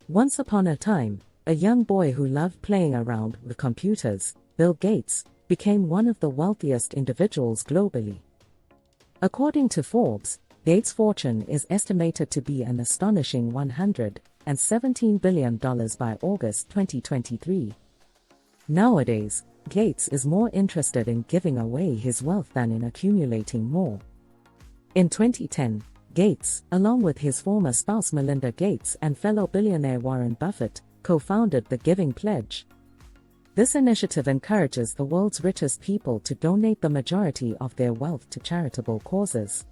Once upon a time, a young boy who loved playing around with computers, Bill Gates, became one of the wealthiest individuals globally. According to Forbes, Gates' fortune is estimated to be an astonishing $117 billion by August 2023. Nowadays, Gates is more interested in giving away his wealth than in accumulating more. In 2010, Gates, along with his former spouse Melinda Gates and fellow billionaire Warren Buffett, co-founded the Giving Pledge. This initiative encourages the world's richest people to donate the majority of their wealth to charitable causes.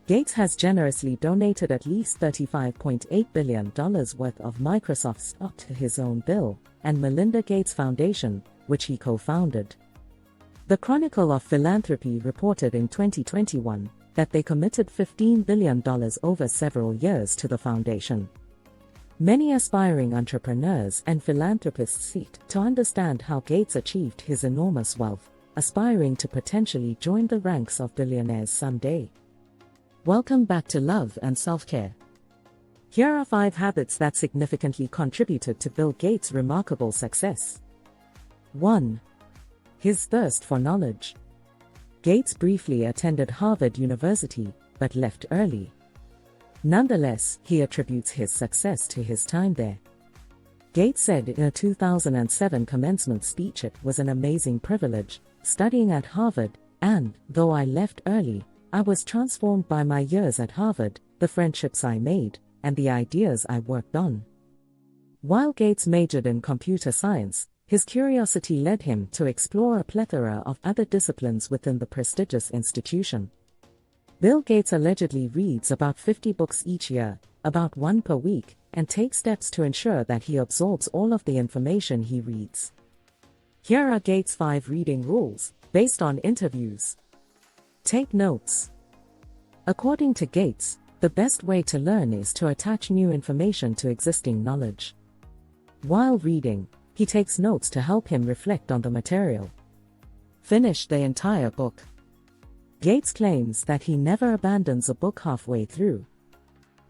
Gates has generously donated at least $35.8 billion worth of Microsoft stock to his own Bill and Melinda Gates Foundation, which he co-founded. The Chronicle of Philanthropy reported in 2021 that they committed $15 billion over several years to the foundation. Many aspiring entrepreneurs and philanthropists seek to understand how Gates achieved his enormous wealth, aspiring to potentially join the ranks of billionaires someday. Welcome back to Love and Self-Care. Here are 5 habits that significantly contributed to Bill Gates' remarkable success. 1. His thirst for knowledge. Gates briefly attended Harvard University, but left early. Nonetheless, he attributes his success to his time there. Gates said in a 2007 commencement speech, "It was an amazing privilege, studying at Harvard, and, though I left early, I was transformed by my years at Harvard, the friendships I made, and the ideas I worked on." While Gates majored in computer science, his curiosity led him to explore a plethora of other disciplines within the prestigious institution. Bill Gates allegedly reads about 50 books each year, about 1 per week, and takes steps to ensure that he absorbs all of the information he reads. Here are Gates' 5 reading rules, based on interviews. Take notes. According to Gates, the best way to learn is to attach new information to existing knowledge. While reading, he takes notes to help him reflect on the material. Finish the entire book. Gates claims that he never abandons a book halfway through.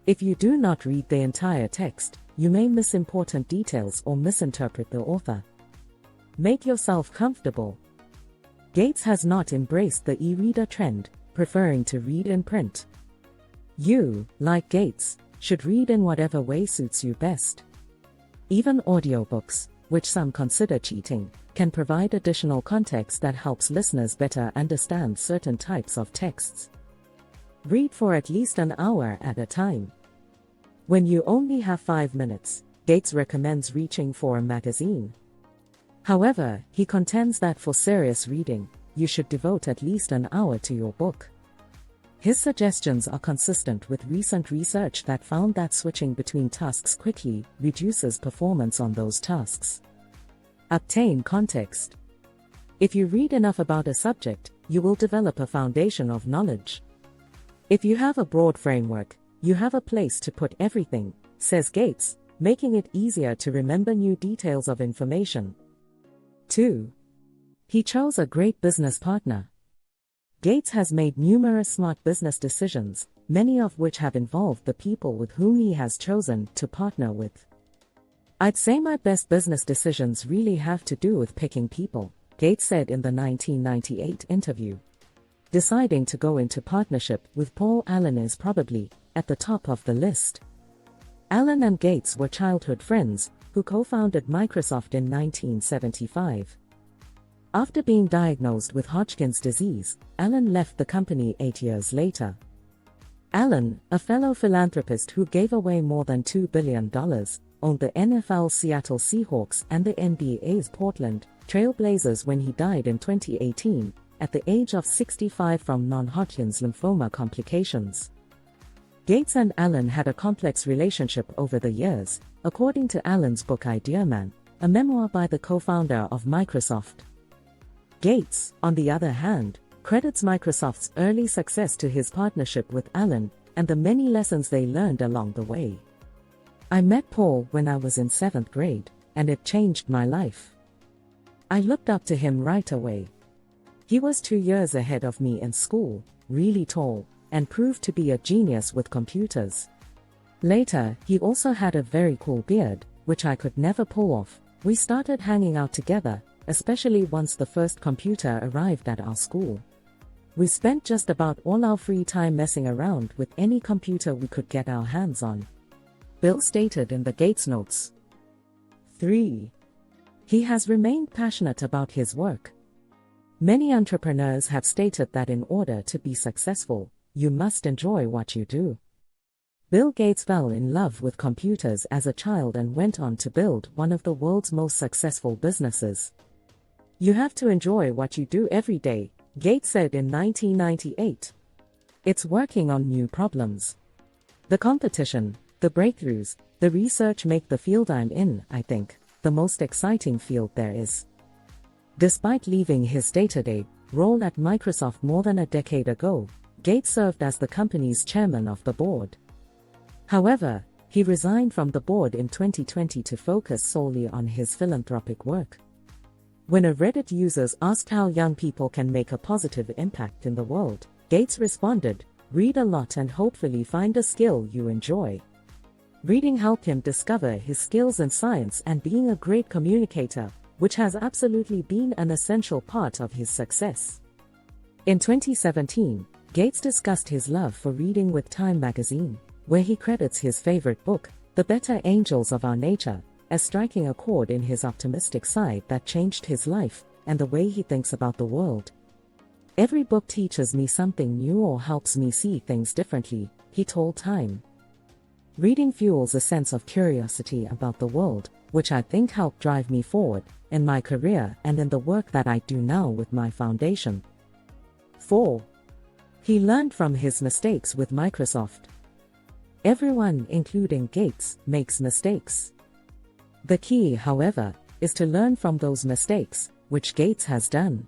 If you do not read the entire text, you may miss important details or misinterpret the author. Make yourself comfortable. Gates has not embraced the e-reader trend, preferring to read in print. You, like Gates, should read in whatever way suits you best. Even audiobooks, which some consider cheating, can provide additional context that helps listeners better understand certain types of texts. Read for at least an hour at a time. When you only have 5 minutes, Gates recommends reaching for a magazine. However, he contends that for serious reading, you should devote at least an hour to your book. His suggestions are consistent with recent research that found that switching between tasks quickly reduces performance on those tasks. Obtain context. If you read enough about a subject, you will develop a foundation of knowledge. If you have a broad framework, you have a place to put everything, says Gates, making it easier to remember new details of information. 2. He chose a great business partner. Gates has made numerous smart business decisions, many of which have involved the people with whom he has chosen to partner with. "I'd say my best business decisions really have to do with picking people," Gates said in the 1998 interview. Deciding to go into partnership with Paul Allen is probably at the top of the list. Allen and Gates were childhood friends, who co-founded Microsoft in 1975. After being diagnosed with Hodgkin's disease, Allen left the company 8 years later. Allen, a fellow philanthropist who gave away more than $2 billion, owned the NFL's Seattle Seahawks and the NBA's Portland Trail Blazers when he died in 2018, at the age of 65 from non-Hodgkin's lymphoma complications. Gates and Allen had a complex relationship over the years, according to Allen's book Ideaman, a memoir by the co-founder of Microsoft. Gates, on the other hand, credits Microsoft's early success to his partnership with Allen and the many lessons they learned along the way. "I met Paul when I was in 7th grade, and it changed my life. I looked up to him right away. He was 2 years ahead of me in school, really tall, and proved to be a genius with computers. Later, he also had a very cool beard, which I could never pull off. We started hanging out together, especially once the first computer arrived at our school. We spent just about all our free time messing around with any computer we could get our hands on. Bill stated in the Gates notes. 3. He has remained passionate about his work. Many entrepreneurs have stated that in order to be successful, you must enjoy what you do. Bill Gates fell in love with computers as a child and went on to build one of the world's most successful businesses. You have to enjoy what you do every day, Gates said in 1998. It's working on new problems. The competition, the breakthroughs, the research make the field I'm in, I think, the most exciting field there is. Despite leaving his day-to-day role at Microsoft more than a decade ago, Gates served as the company's chairman of the board. However, he resigned from the board in 2020 to focus solely on his philanthropic work. When a Reddit user asked how young people can make a positive impact in the world, Gates responded, "Read a lot and hopefully find a skill you enjoy." Reading helped him discover his skills in science and being a great communicator, which has absolutely been an essential part of his success. In 2017, Gates discussed his love for reading with Time magazine, where he credits his favorite book, The Better Angels of Our Nature, as striking a chord in his optimistic side that changed his life and the way he thinks about the world. "Every book teaches me something new or helps me see things differently," he told Time. Reading fuels a sense of curiosity about the world, which I think helped drive me forward in my career and in the work that I do now with my foundation. 4. He learned from his mistakes with Microsoft. Everyone, including Gates, makes mistakes. The key, however, is to learn from those mistakes, which Gates has done.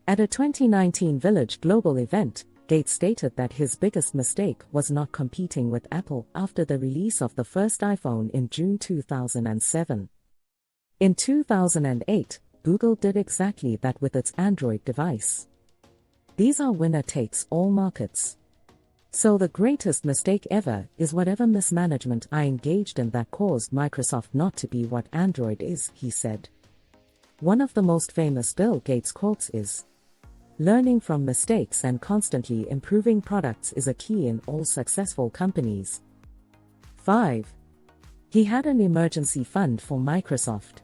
At a 2019 Village Global event, Gates stated that his biggest mistake was not competing with Apple after the release of the first iPhone in June 2007. In 2008, Google did exactly that with its Android device. These are winner-takes-all markets. So the greatest mistake ever is whatever mismanagement I engaged in that caused Microsoft not to be what Android is, he said. One of the most famous Bill Gates quotes is, "Learning from mistakes and constantly improving products is a key in all successful companies." 5. He had an emergency fund for Microsoft.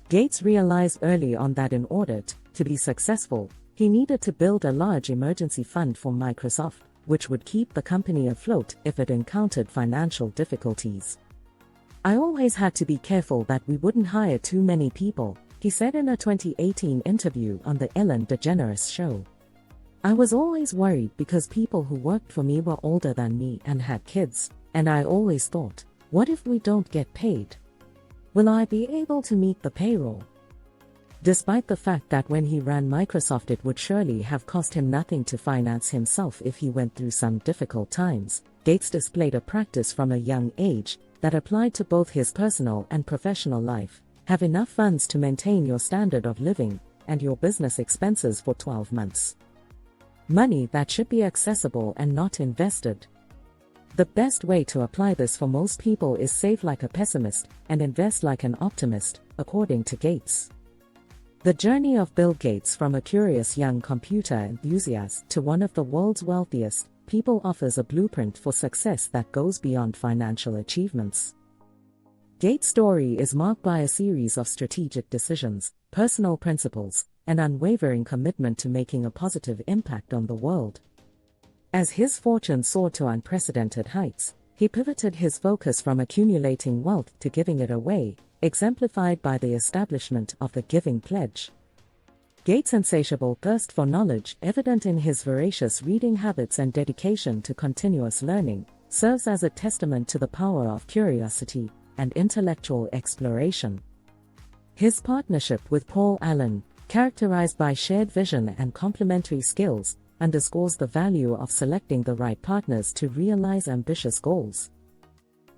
Gates realized early on that in order to be successful, he needed to build a large emergency fund for Microsoft, which would keep the company afloat if it encountered financial difficulties. "I always had to be careful that we wouldn't hire too many people," he said in a 2018 interview on The Ellen DeGeneres Show. "I was always worried because people who worked for me were older than me and had kids, and I always thought, what if we don't get paid? Will I be able to meet the payroll?" Despite the fact that when he ran Microsoft it would surely have cost him nothing to finance himself if he went through some difficult times, Gates displayed a practice from a young age that applied to both his personal and professional life. Have enough funds to maintain your standard of living and your business expenses for 12 months. Money that should be accessible and not invested. The best way to apply this for most people is save like a pessimist and invest like an optimist, according to Gates. The journey of Bill Gates from a curious young computer enthusiast to one of the world's wealthiest people offers a blueprint for success that goes beyond financial achievements. Gates' story is marked by a series of strategic decisions, personal principles, and unwavering commitment to making a positive impact on the world. As his fortune soared to unprecedented heights, he pivoted his focus from accumulating wealth to giving it away, exemplified by the establishment of the Giving Pledge. Gates' insatiable thirst for knowledge, evident in his voracious reading habits and dedication to continuous learning, serves as a testament to the power of curiosity and intellectual exploration. His partnership with Paul Allen, characterized by shared vision and complementary skills, underscores the value of selecting the right partners to realize ambitious goals.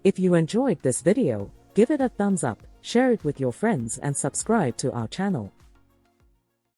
If you enjoyed this video, give it a thumbs up, share it with your friends and subscribe to our channel.